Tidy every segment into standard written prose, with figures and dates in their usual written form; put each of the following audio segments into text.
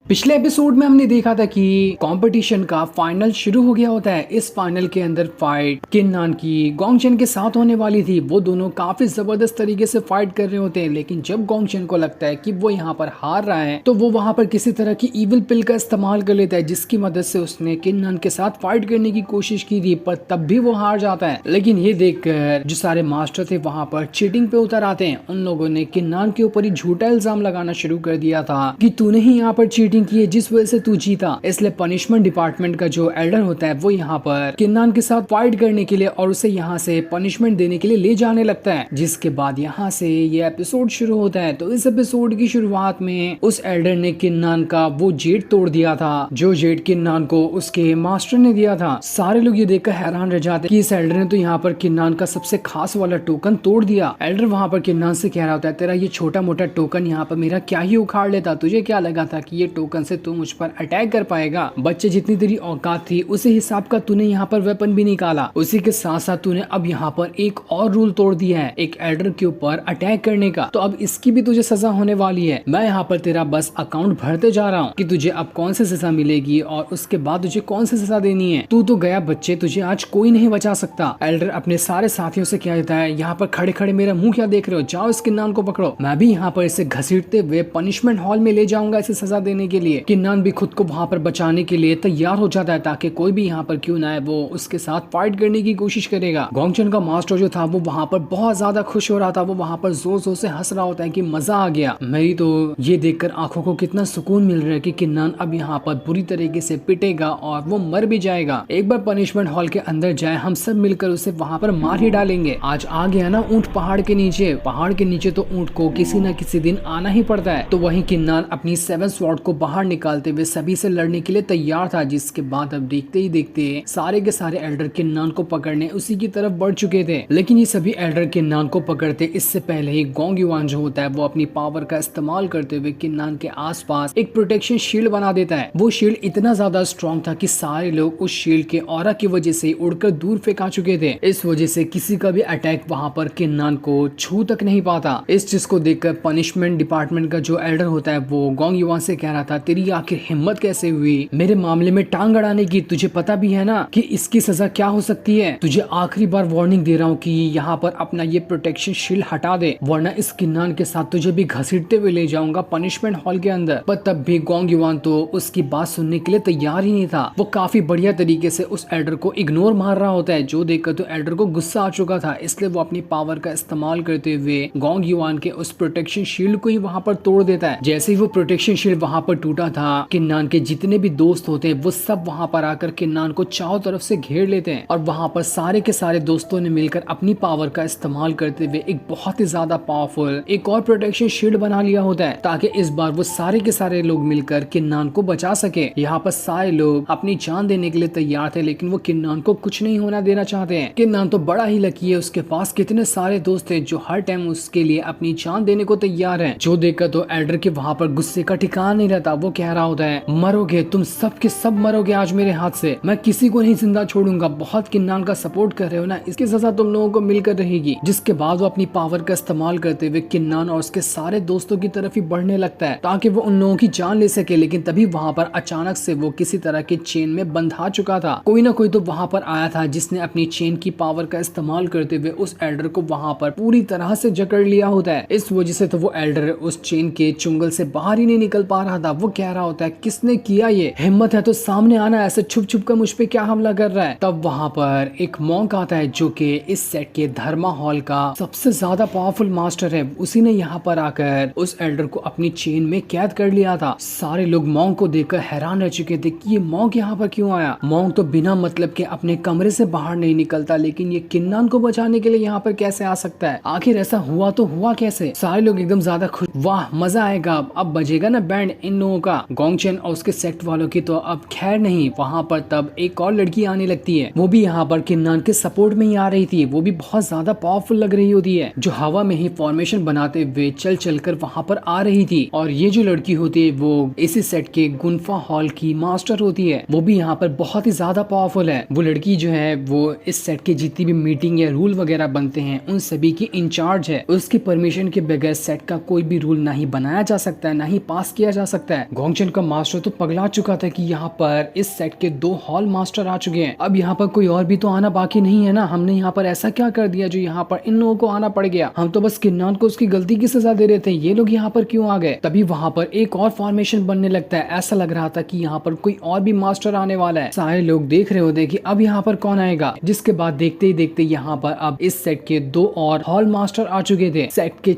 पिछले एपिसोड में हमने देखा था कि कंपटीशन का फाइनल शुरू हो गया होता है। इस फाइनल के अंदर फाइट किन्नान की गोंगचन के साथ होने वाली थी। वो दोनों काफी जबरदस्त तरीके से फाइट कर रहे होते हैं, लेकिन जब गोंगचन को लगता है कि वो यहाँ पर हार रहा है तो वो वहाँ पर किसी तरह की इविल पिल का इस्तेमाल कर लेता है, जिसकी मदद से उसने किन्नान के साथ फाइट करने की कोशिश की थी, पर तब भी वो हार जाता है। लेकिन ये देखकर जो सारे मास्टर थे वहाँ पर चीटिंग पे उतर आते हैं। उन लोगों ने किन्नान के ऊपर ही झूठा इल्जाम लगाना शुरू कर दिया था कि तूने ही यहाँ पर चीटिंग की है, जिस वजह से तू जीता। इसलिए पनिशमेंट डिपार्टमेंट का जो एल्डर होता है वो यहाँ पर किन्नान के साथ फाइट करने के लिए और उसे यहाँ से पनिशमेंट देने के लिए ले जाने लगता है। जिसके बाद यहाँ से ये एपिसोड शुरू होता है। तो इस एपिसोड की शुरुआत में उस एल्डर ने किन्नान का वो जेट तोड़ दिया था, जो जेट किन्नान को उसके मास्टर ने दिया था। सारे लोग ये देखकर हैरान रह जाते हैं कि इस एल्डर ने तो यहाँ पर किन्नान का सबसे खास वाला टोकन तोड़ दिया। एल्डर वहाँ पर किन्नान से कह रहा होता है, तेरा ये छोटा मोटा टोकन यहाँ पर मेरा क्या ही उखाड़ लेता, तुझे क्या लगा था कि ये टोकन से तू मुझ पर अटैक कर पाएगा? बच्चे जितनी तेरी औकात थी उसी हिसाब का तूने यहाँ पर वेपन भी निकाला। उसी के साथ साथ तूने अब यहाँ पर एक और रूल तोड़ दिया है, एक एल्डर के ऊपर अटैक करने का। तो अब इसकी भी तुझे सजा होने वाली है। मैं यहाँ पर तेरा बस अकाउंट भरते जा रहा हूँ कि तुझे अब कौन सी सजा मिलेगी और उसके बाद तुझे कौन सी सजा देनी है। तू तो गया बच्चे, तुझे आज कोई नहीं बचा सकता। एल्डर अपने सारे साथियों से क्या देता है, यहाँ पर खड़े खड़े मेरा मुंह क्या देख रहे हो, जाओ इस किन्नान को पकड़ो। मैं भी यहाँ पर इसे घसीटते हुए पनिशमेंट हॉल में ले जाऊंगा इसे सजा देने के लिए। किन्नान भी खुद को वहाँ पर बचाने के लिए तैयार हो जाता है, ताकि कोई भी यहाँ पर क्यों ना आए वो उसके साथ फाइट करने की कोशिश करेगा। गोंगचन का मास्टर जो था वो वहाँ पर बहुत ज्यादा खुश हो रहा था। वो वहाँ पर जोर जोर से हंस रहा होता है कि मजा आ गया। मेरी तो ये देखकर आंखों को कितना सुकून मिल रहा है कि किन्नान अब यहाँ पर बुरी तरीके से पिटेगा और वो मर भी जाएगा। एक बार पनिशमेंट हॉल के अंदर जाए, हम सब मिलकर उसे वहाँ पर मार ही डालेंगे। आज आ गया ना ऊंट पहाड़ के नीचे। पहाड़ के नीचे तो ऊंट को किसी न किसी दिन आना ही पड़ता है। तो वहीं किन्नान अपनी 7 स्वॉर्ड को बाहर निकालते हुए सभी से लड़ने के लिए तैयार था। जिसके बाद अब देखते ही देखते सारे के सारे एल्डर किन्नान को पकड़ने उसी की तरफ बढ़ चुके थे। लेकिन ये सभी एल्डर किन्नान को पकड़ते इससे पहले ही गोंग युआन जो होता है वो अपनी पावर का इस्तेमाल करते हुए किन्नान के आसपास एक प्रोटेक्शन शील्ड बना देता है। वो शील्ड इतना ज्यादा स्ट्रॉन्ग था कि सारे लोग उस शील्ड के ऑरा की वजह से उड़कर दूर फेंका चुके थे। इस वजह से किसी का भी अटैक वहां पर किन्नान को छू तक नहीं पाता। इस चीज को देखकर पनिशमेंट डिपार्टमेंट का जो एल्डर होता है वो गोंग युआन से कह रहा था, तेरी आखिर हिम्मत कैसे हुई मेरे मामले में टांग अड़ाने की? तुझे पता भी है ना कि इसकी सजा क्या हो सकती है? तुझे आखिरी बार वार्निंग दे रहा हूँ कि यहाँ पर अपना ये प्रोटेक्शन शील्ड हटा दे, वरना इस किन्नान के साथ तुझे भी घसीटते हुए ले जाऊंगा पनिशमेंट हॉल के अंदर। पर तब भी गोंग युआन तो उसकी बात सुनने के लिए तैयार ही नहीं था। वो काफी बढ़िया तरीके से उस एल्डर को इग्नोर मार रहा होता है, जो देखकर तो एल्डर को गुस्सा आ चुका था। इसलिए वो अपनी पावर का इस्तेमाल करते हुए गोंग युआन के उस प्रोटेक्शन शील्ड को ही वहाँ पर तोड़ देता है। जैसे ही वो प्रोटेक्शन शील्ड वहाँ पर टूटा था, किन्नान के जितने भी दोस्त होते हैं वो सब वहाँ पर आकर किन्नान को चारों तरफ से घेर लेते हैं और वहाँ पर सारे के सारे दोस्तों ने मिलकर अपनी पावर का इस्तेमाल करते हुए एक बहुत ही ज्यादा पावरफुल एक और प्रोटेक्शन शील्ड बना लिया होता है, ताकि इस बार वो सारे के सारे लोग मिलकर किन्नान को बचा सके। यहाँ पर सारे लोग अपनी जान देने के लिए तैयार थे, लेकिन वो किन्नान को कुछ नहीं होना देना चाहते हैं। किन्नान तो बड़ा ही लकी है, उसके पास कितने सारे दोस्त थे जो हर टाइम उसके लिए अपनी जान देने को तैयार है। जो देखकर तो एल्डर के वहाँ पर गुस्से का ठिकाना नहीं रहता। वो कह रहा होता है, मरोगे तुम सब के सब मरोगे आज मेरे हाथ से, मैं किसी को नहीं जिंदा छोड़ूंगा। बहुत किन्नान का सपोर्ट कर रहे हो ना, इसकी सजा तुम लोगों को मिलकर रहेगी। जिसके बाद वो अपनी पावर का इस्तेमाल करते हुए किन्नान और उसके सारे दोस्तों की तरफ ही बढ़ने लगता है, ताकि वो उन लोगों की जान ले सके। लेकिन तभी वहाँ पर अचानक से वो किसी तरह के चेन में बंधा चुका था। कोई ना कोई तो वहाँ पर आया था जिसने अपनी चेन की पावर का इस्तेमाल करते हुए उस एल्डर को वहाँ पर पूरी तरह से जकड़ लिया होता है। इस वजह से तो वो एल्डर उस चेन के चुंगल से बाहर ही नहीं निकल पा रहा था। वो कह रहा होता है, किसने किया ये? हिम्मत है तो सामने आना, ऐसे छुप छुप कर मुझ पे क्या हमला कर रहा है? तब वहाँ पर एक मॉन्क आता है जो कि इस सेट के धर्मा हॉल का सबसे ज्यादा पावरफुल मास्टर है। उसी ने यहाँ पर आकर उस एल्डर को अपनी चेन में कैद कर लिया था। सारे लोग मॉन्क को देखकर हैरान रह चुके थे कि ये मॉन्क यहाँ पर क्यों आया। मॉन्क तो बिना मतलब के अपने कमरे से बाहर नहीं निकलता, लेकिन ये किन्नान को बचाने के लिए यहाँ पर कैसे आ सकता है? आखिर ऐसा हुआ तो हुआ कैसे? सारे लोग एकदम ज्यादा खुश, वाह मजा आएगा, अब बजेगा ना बैंड इन लोगों का। गोंगचन और उसके सेट वालों की तो अब खैर नहीं। वहाँ पर तब एक और लड़की आने लगती है। वो भी यहाँ पर किन्नान के सपोर्ट में ही आ रही थी। वो भी बहुत ज्यादा पावरफुल लग रही होती है, जो हवा में ही फॉर्मेशन बनाते हुए चल चल कर वहाँ पर आ रही थी। और ये जो लड़की होती है वो इसी सेट के गुनफा हॉल की मास्टर होती है। वो भी यहाँ पर बहुत ही ज्यादा पावरफुल है। वो लड़की जो है वो इस सेट के जितनी भी मीटिंग या रूल वगैरह बनते हैं उन सभी की इंचार्ज है। उसकी परमिशन के बगैर सेट का कोई भी रूल नहीं बनाया जा सकता है, ना ही पास किया जा सकता लगता है गोंगचन का मास्टर तो पगला चुका था कि यहाँ पर इस सेट के 2 हॉल मास्टर आ चुके हैं, अब यहाँ पर कोई और भी तो आना बाकी नहीं है ना। हमने यहाँ पर ऐसा क्या कर दिया जो यहाँ पर इन लोगों को आना पड़ गया? हम तो बस किन्नान को उसकी गलती की सजा दे रहे थे, ये लोग यहाँ पर क्यों आ गए? तभी वहाँ पर एक और फॉर्मेशन बनने लगता है। ऐसा लग रहा था कि यहाँ पर कोई और भी मास्टर आने वाला है। सारे लोग देख रहे होते कि अब यहाँ पर कौन आएगा, जिसके बाद देखते ही देखते यहाँ पर अब इस सेट के 2 और हॉल मास्टर आ चुके थे। सेट के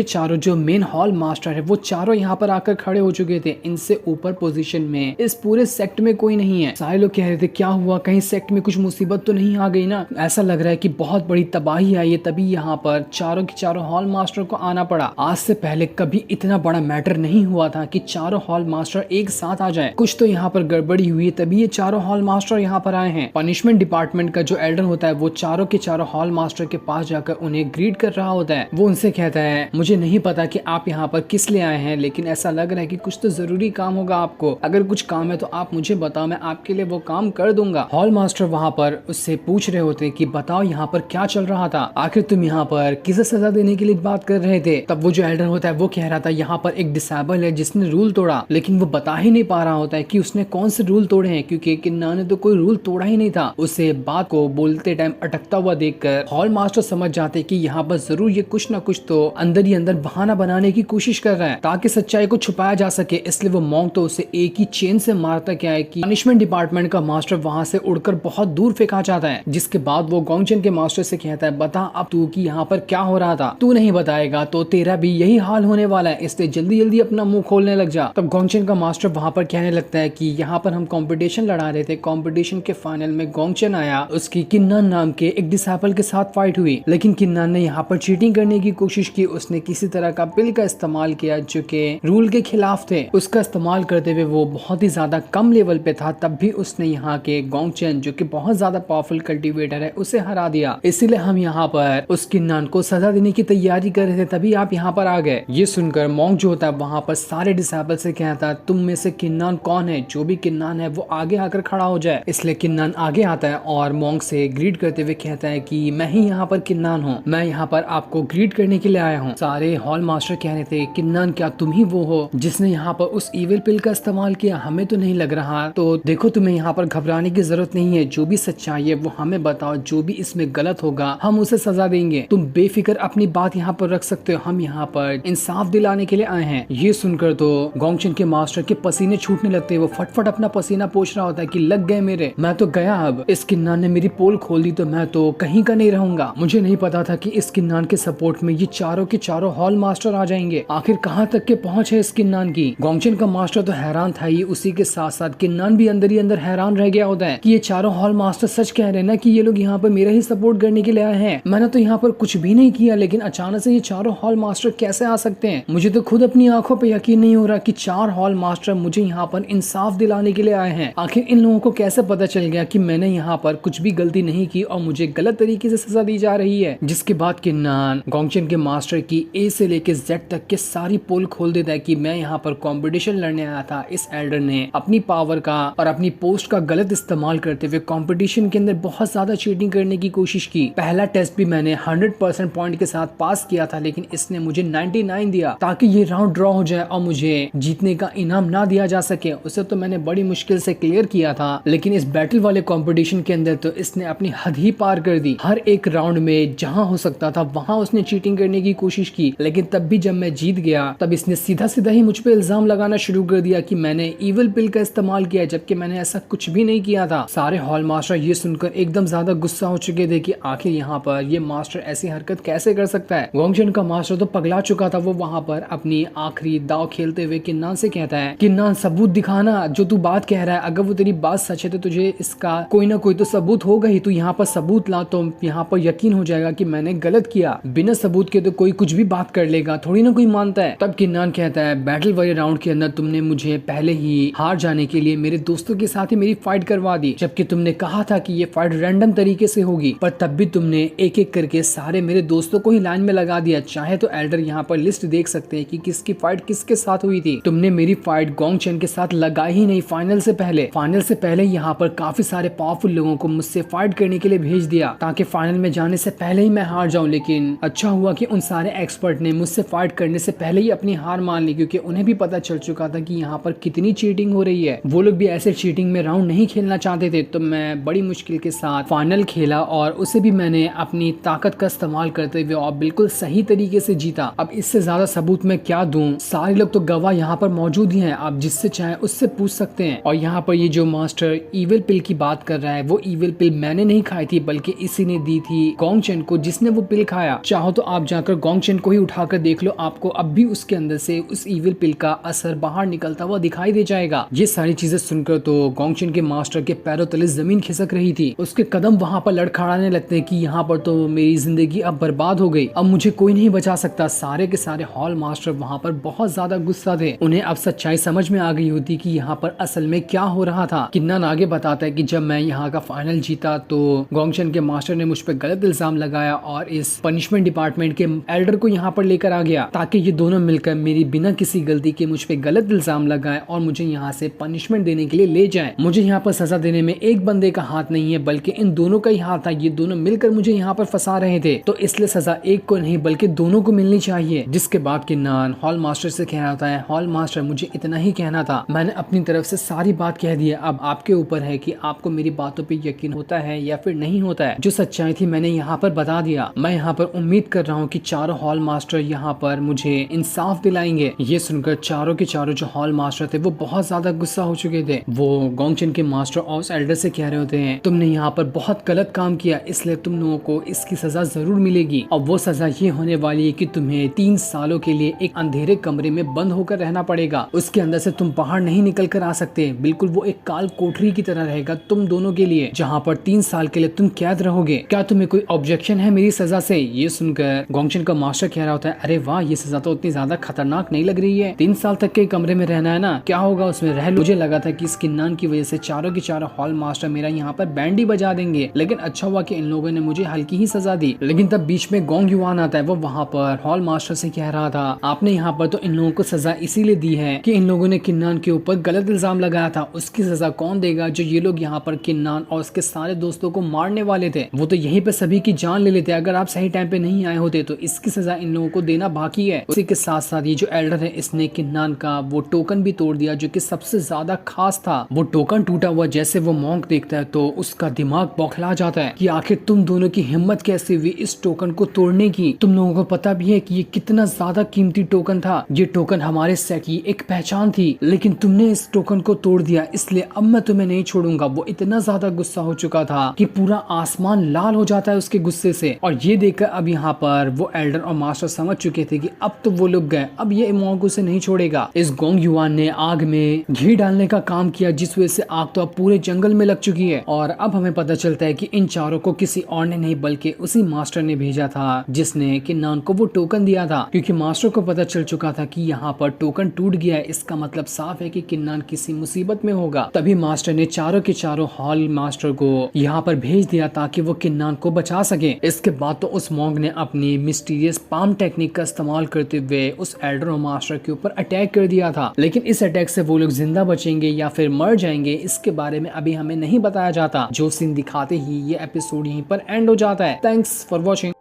चारों जो मेन हॉल मास्टर है वो चारों यहाँ पर आकर खड़े हो चुके थे। इनसे ऊपर पोजीशन में इस पूरे सेक्ट में कोई नहीं है। सारे लोग कह रहे थे क्या हुआ, कहीं सेक्ट में कुछ मुसीबत तो नहीं आ गई ना? ऐसा लग रहा है कि बहुत बड़ी तबाही आई है, तभी यहाँ पर चारों के चारों हॉल मास्टर को आना पड़ा। आज से पहले कभी इतना बड़ा मैटर नहीं हुआ था कि चारों हॉल मास्टर एक साथ आ जाए। कुछ तो यहाँ पर गड़बड़ी हुई, तभी ये चारों हॉल मास्टर यहाँ पर आए हैं। पनिशमेंट डिपार्टमेंट का जो एल्डर होता है वो चारों के चारों हॉल मास्टर के पास जाकर उन्हें ग्रीट कर रहा होता है। वो उनसे कहता है मुझे नहीं पता कि आप यहाँ पर किस लिए आए हैं, लेकिन ऐसा लग रहा है कि कुछ तो जरूरी काम होगा आपको। अगर कुछ काम है तो आप मुझे बताओ, मैं आपके लिए वो काम कर दूंगा। हॉल मास्टर वहाँ पर उससे पूछ रहे होते कि बताओ यहाँ पर क्या चल रहा था, आखिर तुम यहाँ पर किसे सजा देने के लिए बात कर रहे थे? तब वो जो एल्डर होता है वो कह रहा था यहाँ पर एक डिसेबल है जिसने रूल तोड़ा, लेकिन वो बता ही नहीं पा रहा होता है कि उसने कौन से रूल तोड़े हैं, क्योंकि किन्ना ने तो कोई रूल तोड़ा ही नहीं था। उसे बात को बोलते टाइम अटकता हुआ देखकर हॉल मास्टर समझ जाते कि यहाँ पर जरूर ये कुछ ना कुछ तो अंदर ही अंदर बहाना बनाने की कोशिश कर रहा है ताकि सच्चाई को छुपाया जा सके। इसलिए वो मॉन्क तो उसे एक ही चेन से मारता क्या है कि पनिशमेंट डिपार्टमेंट का मास्टर वहां से उड़कर बहुत दूर फेंका जाता है। जिसके बाद वो गोंगचन के मास्टर से कहता है बता अब तू कि यहाँ पर क्या हो रहा था, तू नहीं बताएगा तो तेरा भी यही हाल होने वाला है, इसलिए जल्दी जल्दी अपना मुंह खोलने लग जा। तब गोंगचन का मास्टर वहां पर कहने लगता है कि यहाँ पर हम कंपटीशन लड़ा रहे थे, कंपटीशन के फाइनल में गोंगचन आया, उसकी किन्नान नाम के एक डिसेबल के साथ फाइट हुई, लेकिन किन्नान ने यहाँ पर चीटिंग करने की कोशिश की। उसने किसी तरह का पिल का इस्तेमाल किया जो कि रूल के खिलाफ थे। उसका इस्तेमाल करते हुए वो बहुत ही ज्यादा कम लेवल पे था, तब भी उसने यहाँ के गोंगचन जो कि बहुत ज्यादा पावरफुल कल्टीवेटर है उसे हरा दिया। इसीलिए हम यहाँ पर उस किन्नान को सजा देने की तैयारी कर रहे थे, तभी आप यहाँ पर आ गए। ये सुनकर मॉन्क जो होता है वहाँ पर सारे डिसेबल से कहता है तुम में से किन्नान कौन है? जो भी किन्नान है वो आगे आकर खड़ा हो जाए। इसलिए किन्नान आगे आता है और मॉन्क से ग्रीट करते हुए कहता है कि मैं ही यहाँ पर किन्नान हूँ, मैं यहाँ पर आपको ग्रीट करने के लिए आया हूँ। सारे हॉल मास्टर कह रहे थे किन्नान क्या तुम ही वो हो जिसने यहाँ पर उस इविल पिल का इस्तेमाल किया? हमें तो नहीं लग रहा। तो देखो तुम्हें यहाँ पर घबराने की जरूरत नहीं है, जो भी सच्चाई है वो हमें बताओ, जो भी इसमें गलत होगा हम उसे सजा देंगे। तुम बेफिक्र अपनी बात यहाँ पर रख सकते हो, हम यहाँ पर इंसाफ दिलाने के लिए आए हैं। ये सुनकर तो गोंगचन के मास्टर के पसीने छूटने लगते हैं। वो फटफट अपना पसीना पोंछ रहा होता है कि लग गए मेरे, मैं तो गया। अब इस किन्नान ने मेरी पोल खोल दी तो मैं तो कहीं का नहीं रहूंगा। मुझे नहीं पता था कि इस किन्नान के सपोर्ट में ये चारों के चारों हॉल मास्टर आ जाएंगे। आखिर कहाँ तक के पहुंच है इस किन्नान की? गोंगचन का मास्टर तो हैरान था ही, उसी के साथ साथ किन्नान भी अंदर ही अंदर हैरान रह गया होता है कि ये चारों हॉल मास्टर सच कह रहे हैं ना कि ये लोग यहाँ पर मेरा ही सपोर्ट करने के लिए आए हैं। मैंने तो यहाँ पर कुछ भी नहीं किया, लेकिन अचानक से ये चारों हॉल मास्टर कैसे आ सकते हैं? मुझे तो खुद अपनी आंखों पे यकीन नहीं हो रहा कि 4 हॉल मास्टर मुझे यहाँ पर इंसाफ दिलाने के लिए आए हैं। आखिर इन लोगों को कैसे पता चल गया कि मैंने यहाँ पर कुछ भी गलती नहीं की और मुझे गलत तरीके से सजा दी जा रही है? जिसके बाद किन्नान गोंगचन के मास्टर की ए से लेके जेड तक के सारी पोल खोल देता है कि मैं यहाँ पर कंपटीशन लड़ने आया था। इस एल्डर ने अपनी पावर का और अपनी पोस्ट का गलत इस्तेमाल करते हुए कंपटीशन के अंदर बहुत ज्यादा चीटिंग करने की कोशिश की। पहला टेस्ट भी मैंने 100% पॉइंट के साथ पास किया था, लेकिन इसने मुझे 99 दिया ताकि ये राउंड ड्रॉ हो जाए और मुझे जीतने का इनाम ना दिया जा सके। उसे तो मैंने बड़ी मुश्किल से क्लियर किया था, लेकिन इस बैटल वाले कंपटीशन के अंदर तो इसने अपनी हद ही पार कर दी। हर एक राउंड में जहां हो सकता था वहां उसने चीटिंग करने की कोशिश की, लेकिन तब भी जब मैं जीत गया तब इसने सीधा सीधा ही मुझ पे इल्जाम लगाना शुरू कर दिया कि मैंने इविल पिल का इस्तेमाल किया, जबकि मैंने ऐसा कुछ भी नहीं किया था। सारे हॉल मास्टर ये सुनकर एकदम ज्यादा गुस्सा हो चुके थे कि आखिर यहाँ पर ये मास्टर ऐसी हरकत कैसे कर सकता है। गोंगचन का मास्टर तो पगला चुका था। वो वहाँ पर अपनी आखिरी दाव खेलते हुए किन्नान से कहता है किन्नान सबूत दिखाना, जो तू बात कह रहा है अगर वो तेरी बात सच है तो तुझे इसका कोई ना कोई तो सबूत होगा ही। तू यहाँ पर सबूत ला तो यहाँ पर यकीन हो जाएगा कि मैंने गलत किया। बिना सबूत के तो कोई कुछ भी बात कर लेगा, थोड़ी ना कोई मानता है। तब किन्नान कहता है बैटल वाले राउंड के अंदर तुमने मुझे पहले ही हार जाने के लिए मेरे दोस्तों के साथ ही मेरी फाइट करवा दी, जबकि तुमने कहा था कि ये फाइट रैंडम तरीके से होगी, पर तब भी तुमने एक एक करके सारे मेरे दोस्तों को ही लाइन में लगा दिया। चाहे तो एल्डर यहाँ पर लिस्ट देख सकते हैं कि किसकी फाइट किसके साथ हुई थी। तुमने मेरी फाइट गोंगचन के साथ लगाई ही नहीं। फाइनल से पहले यहाँ पर काफी सारे पावरफुल लोगों को मुझसे फाइट करने के लिए भेज दिया ताकि फाइनल में जाने से पहले ही मैं हार जाऊं, लेकिन अच्छा हुआ कि उन सारे एक्सपर्ट ने मुझसे फाइट करने से पहले ही अपनी हार मान ली, क्योंकि उन्हें भी पता पता चल चुका था कि यहाँ पर कितनी चीटिंग हो रही है। वो लोग भी ऐसे चीटिंग में राउंड नहीं खेलना चाहते थे, तो मैं बड़ी मुश्किल के साथ फाइनल खेला और उसे भी मैंने अपनी ताकत का इस्तेमाल करते हुए और बिल्कुल सही तरीके से जीता। अब इससे ज्यादा सबूत मैं क्या दूं, सारे लोग तो गवाह यहाँ पर मौजूद ही हैं, आप जिससे चाहे उससे पूछ सकते हैं। और यहाँ पर ये जो मास्टर इविल पिल की बात कर रहा है, वो इविल पिल मैंने नहीं खाई थी, बल्कि इसी ने दी थी गोंगचेन को, जिसने वो पिल खाया। चाहो तो आप जाकर गोंगचेन को ही उठाकर देख लो, आपको अब भी उसके अंदर से उस इविल पिल का असर बाहर निकलता हुआ दिखाई दे जाएगा। ये सारी चीजें सुनकर तो गोंगचेन के मास्टर के पैरों तले जमीन खिसक रही थी। उसके कदम वहाँ पर लड़खड़ाने लगते हैं कि यहाँ पर तो मेरी जिंदगी अब बर्बाद हो गई, अब मुझे कोई नहीं बचा सकता। सारे के सारे हॉल मास्टर वहाँ पर बहुत ज्यादा गुस्सा थे। उन्हें अब सच्चाई समझ में आ गई होती कि यहाँ पर असल में क्या हो रहा था। किन्नन आगे बताता है कि जब मैं यहाँ का फाइनल जीता तो गोंगचेन के मास्टर ने मुझ पर गलत इल्जाम लगाया और इस पनिशमेंट डिपार्टमेंट के एल्डर को यहाँ पर लेकर आ गया, ताकि ये दोनों मिलकर मेरी बिना किसी गलती के मुझ पे गलत इल्जाम लगाए और मुझे यहाँ से पनिशमेंट देने के लिए ले जाए। मुझे यहाँ पर सजा देने में एक बंदे का हाथ नहीं है, बल्कि इन दोनों का ही हाथ था। ये दोनों मिलकर मुझे यहाँ पर फंसा रहे थे, तो इसलिए सजा एक को नहीं बल्कि दोनों को मिलनी चाहिए। जिसके बाद किन्नन हॉल मास्टर से कह रहा है, हॉल मास्टर मुझे इतना ही कहना था, मैंने अपनी तरफ से सारी बात कह दी है, अब आपके ऊपर है कि आपको मेरी बातों पे यकीन होता है या फिर नहीं होता है। जो सच्चाई थी मैंने यहाँ पर बता दिया। मैं यहाँ पर उम्मीद कर रहा हूँ कि चारों हॉल मास्टर यहाँ पर मुझे इंसाफ दिलाएंगे। ये सुनकर चारों के चारों जो हॉल मास्टर थे वो बहुत ज्यादा गुस्सा हो चुके थे। वो गोंगचेन के मास्टर और उस एल्डर से कह रहे होते हैं, तुमने यहाँ पर बहुत गलत काम किया, इसलिए तुम लोगों को इसकी सजा जरूर मिलेगी। और वो सजा ये होने वाली है कि तुम्हें 3 सालों के लिए एक अंधेरे कमरे में बंद होकर रहना पड़ेगा। उसके अंदर से तुम बाहर नहीं निकल कर आ सकते। बिल्कुल वो एक काल कोठरी की तरह रहेगा तुम दोनों के लिए, जहाँ पर 3 साल के लिए तुम कैद रहोगे। क्या तुम्हें कोई ऑब्जेक्शन है मेरी सजा से? ये सुनकर गोंगचेन का मास्टर कह रहा होता है, अरे वाह, ये सजा तो उतनी ज्यादा खतरनाक नहीं लग रही है। 3 साल तक के कमरे में रहना है ना, क्या होगा उसमें, रह लो। मुझे लगा था कि इस किन्नन की वजह से चारों के चारों हॉल मास्टर मेरा यहाँ पर बैंड ही बजा देंगे, लेकिन अच्छा हुआ कि इन लोगों ने मुझे हल्की ही सजा दी। लेकिन तब बीच में गोंग युआन आता है। वो वहाँ पर हॉल मास्टर से कह रहा था, आपने यहाँ पर तो इन लोगों को सजा इसीलिए दी है कि इन लोगों ने किन्नन के ऊपर गलत इल्जाम लगाया था। उसकी सजा कौन देगा? जो ये लोग यहाँ पर किन्नन और उसके सारे दोस्तों को मारने वाले थे, वो तो यहीं पे सभी की जान ले लेते। अगर आप सही टाइम पे नहीं आए होते तो इसकी सजा इन लोगों को देना बाकी है। उसी के साथ साथ ये जो एल्डर है, इसने किन्नन का वो टोकन भी तोड़ दिया जो कि सबसे ज्यादा खास था। वो टोकन टूटा हुआ जैसे वो मॉन्क देखता है तो उसका दिमाग बौखला जाता है कि आखिर तुम दोनों की हिम्मत कैसे हुई इस टोकन को तोड़ने की। तुम लोगों को पता भी है कि ये कितना ज्यादा कीमती टोकन था। ये टोकन हमारे सेट की एक पहचान थी, लेकिन तुमने इस टोकन को तोड़ दिया, इसलिए अब मैं तुम्हें नहीं छोड़ूंगा। वो इतना ज्यादा गुस्सा हो चुका था कि पूरा आसमान लाल हो जाता है उसके गुस्से से। और ये देखकर अब यहाँ पर वो एल्डर और मास्टर समझ चुके थे कि अब तो वो लोग गए, अब ये मॉन्क उसे नहीं छोड़ेगा। इस गोंग युआन ने आग में घी डालने का काम किया, जिस वजह से आग तो अब पूरे जंगल में लग चुकी है। और अब हमें पता चलता है कि इन चारों को किसी और ने नहीं बल्कि उसी मास्टर ने भेजा था जिसने किन्नन को वो टोकन दिया था। क्योंकि मास्टर को पता चल चुका था कि यहाँ पर टोकन टूट गया है, इसका मतलब साफ है कि किन्नन किसी मुसीबत में होगा। तभी मास्टर ने चारों के चारों हॉल मास्टर को यहाँ पर भेज दिया ताकि वो किन्नन को बचा सके। इसके बाद तो उस मॉन्क ने अपनी मिस्टीरियस पाम टेक्निक का इस्तेमाल करते हुए उस एल्डर और मास्टर के ऊपर अटैक कर दिया था। लेकिन इस अटैक से वो लोग जिंदा बचेंगे या फिर मर जाएंगे, इसके बारे में अभी हमें नहीं बताया जाता। जो सीन दिखाते ही ये एपिसोड यहीं पर एंड हो जाता है। Thanks for watching.